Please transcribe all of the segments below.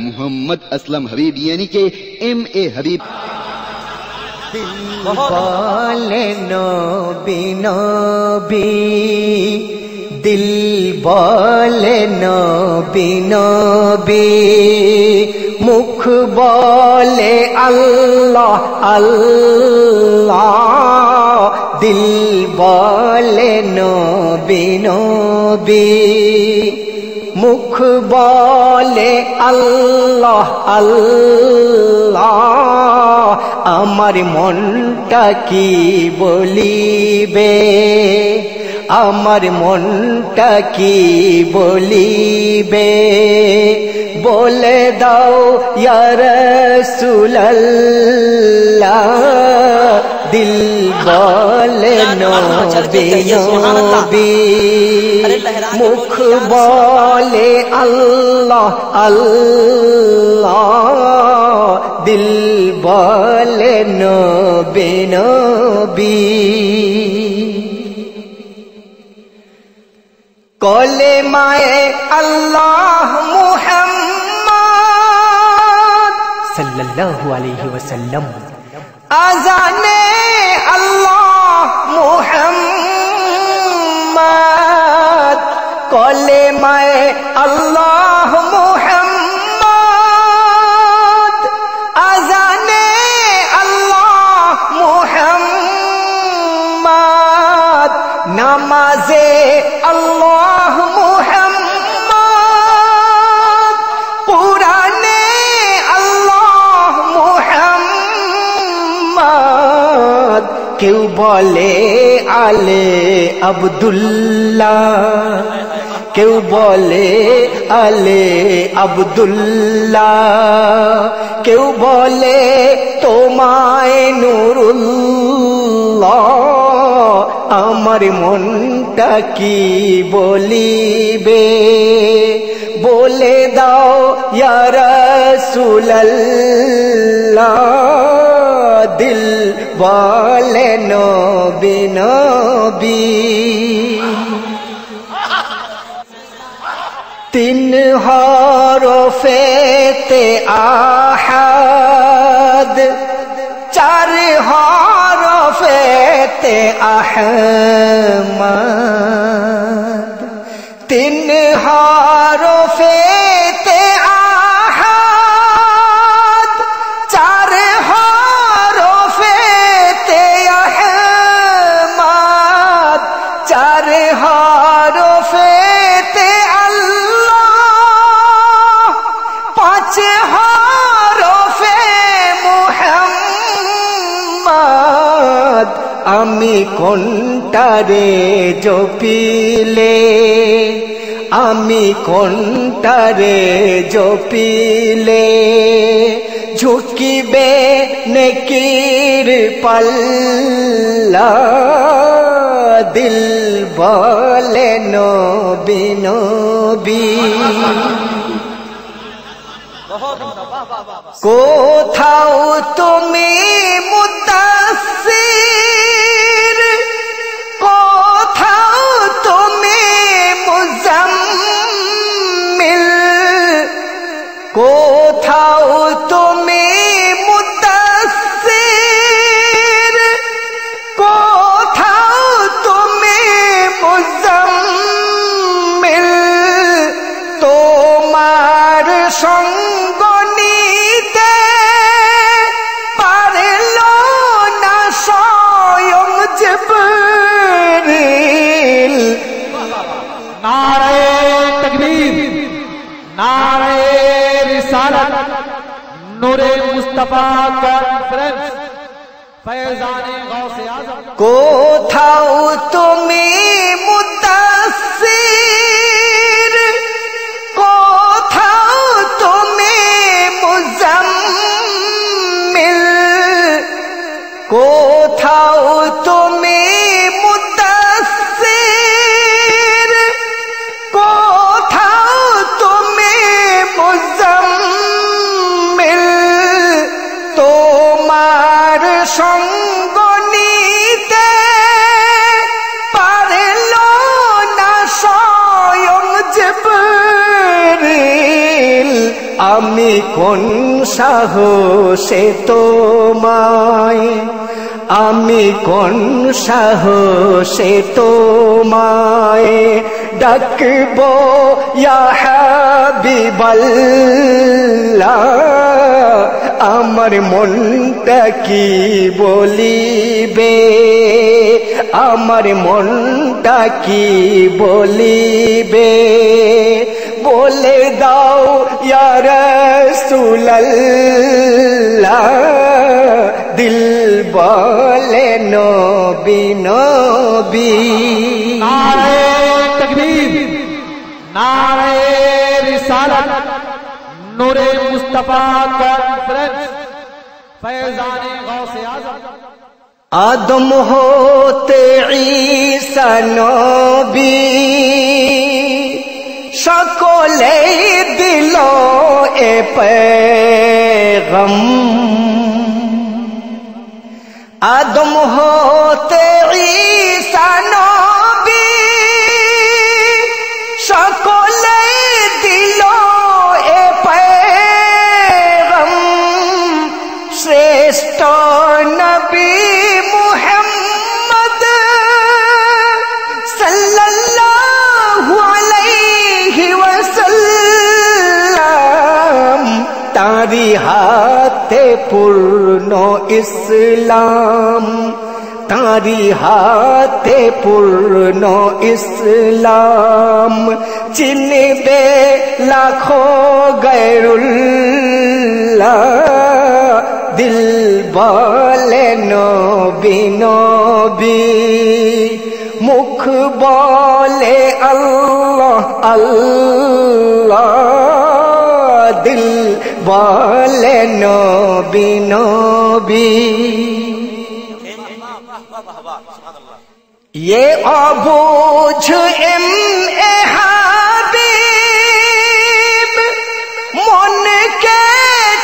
मोहम्मद असलम हबीब यानी के MA हबीब। बोले नबी नबी, दिल बोले नबी नबी, मुख बोले अल्लाह अल्लाह, दिल बोले नबी नबी, मुख बोले अल्लाह अल्लाह। আমার মনটা কি বলিবে, আমার মনটা কি বলিবে, বলে দাও ইয়া রাসূলুল্লাহ, দিল বলে নবী নবী, মুখ বলে আল্লাহ আল্লাহ, দিল বলে নবী নবী। কলেমায়ে আল্লাহ মুহাম্মদ সাল্লাল্লাহু আলাইহি ওয়াসাল্লাম, আযানে আল্লাহ মুহাম্মদ, কলেমায়ে আল্লাহ মুহাম্মদ, আযানে আল্লাহ মুহাম্মদ, নামাজে আল্লাহ মুহাম্মদ, কুরআনে আল্লাহ মুহাম্মদ। কেউ বলে আলে আব্দুল্লাহ, কেউ বলে আলে আব্দুল্লাহ, কেউ বলে তোমায় নুরুল্লাহ। আমার মনটা কি বলিবে, বলে দাও ইয়া রাসূলুল্লাহ, দিল বলে নবী নবী। তিন হরফেতে আহাদ, চার হরফেতে আহমদ, তিন হরফেতে আহাদ, চার হরফেতে আহমদ, চার হরফেতে আল্লাহ, পাঁচ হরফে মুহাম্মদ। আমি কোনটারে জপিলে, আমি কোনটারে জপিলে, ঝুঁকিবে নেকির পাল্লা, দিল বলে নবী নবী। কোথাও তুমি মুদাসসির, কোথাও তুমি মুজাম্মিল, কোথাও তুমি মুদাসসির, কোথাও তুমি মুজাম্মিল। তোমার সঙ্গ নিতে পারল না স্বয়ং জিবরিল। नारे तकबीर, नारे रिसालत, नूरे मुस्तफा कॉन्फ्रेंस, फैजाने गौसे आज़म। কোথাও তুমি মুদাসসির, কোথাও তুমি মুজাম্মিল, কোথাও তুমি মুদাসসির, কোথাও তুমি মুজাম্মিল। তোমার সঙ্গ নিতে কোন সাহসে তোমায়, আমি কোন সাহসে তোমায় ডাকবো ইয়া হাবিবাল্লাহ, আমার মনটা কি বলিবে, আমার মনটা কি বলিবে, বলে দাও ইয়া রাসূলুল্লাহ, দিল বলে নবী নবী। नारे तकबीर, नारे रिसालत, नूरे मुस्तफा कॉन्फ्रेंस, फैजाने गौसे आजम। आदम होते ईसा नबी, সকলে দিল এ पैगम, आदम होते ईसा नबी, সকলে দিল এ पैगम, শ্রেষ্ঠ নবী মুহাম্মদ সাল্লাল্লাহু আলাইহি ওয়াসাল্লাম, তারি হাতে পূর্ণ ইসলাম, তারি হাতে পূর্ণ ইসলাম, চিনবে লাখো গায়রুল্লাহ, দিল বলে নবী নবী, মুখ বলে আল্লাহ আল্লাহ, দিল বলে নবী নবী। ये अबूझ एम-ए हाबिब मन के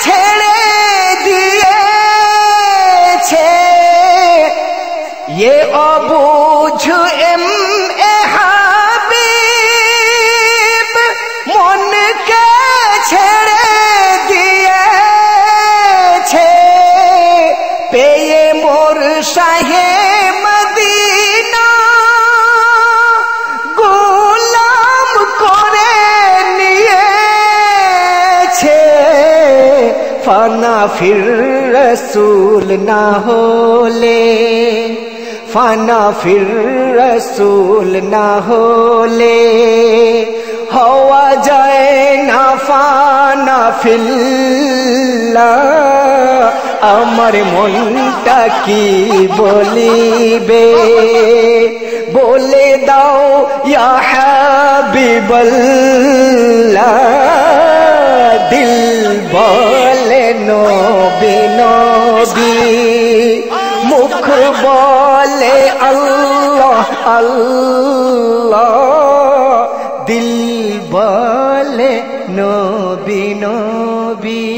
छेड़े दिएছে, ये अबूझ एम-ए हाबिब मन के छेड़े दिएছে, পেয়ে মোর শাহে মদিনা গোলাম করে নিয়েছে, ফানা ফির রসুল না হলে, ফানা ফির রসুল না হলে হওয়া যায় না ফানা ফিল্লাহ, আমার মনটা কি বলিবে, বলে দাও ইয়া হাবিবাল্লাহ, দিল বলে নবী নবী, মুখ বলে আল্লাহ আল্লাহ, দিল বলে নবী নবী।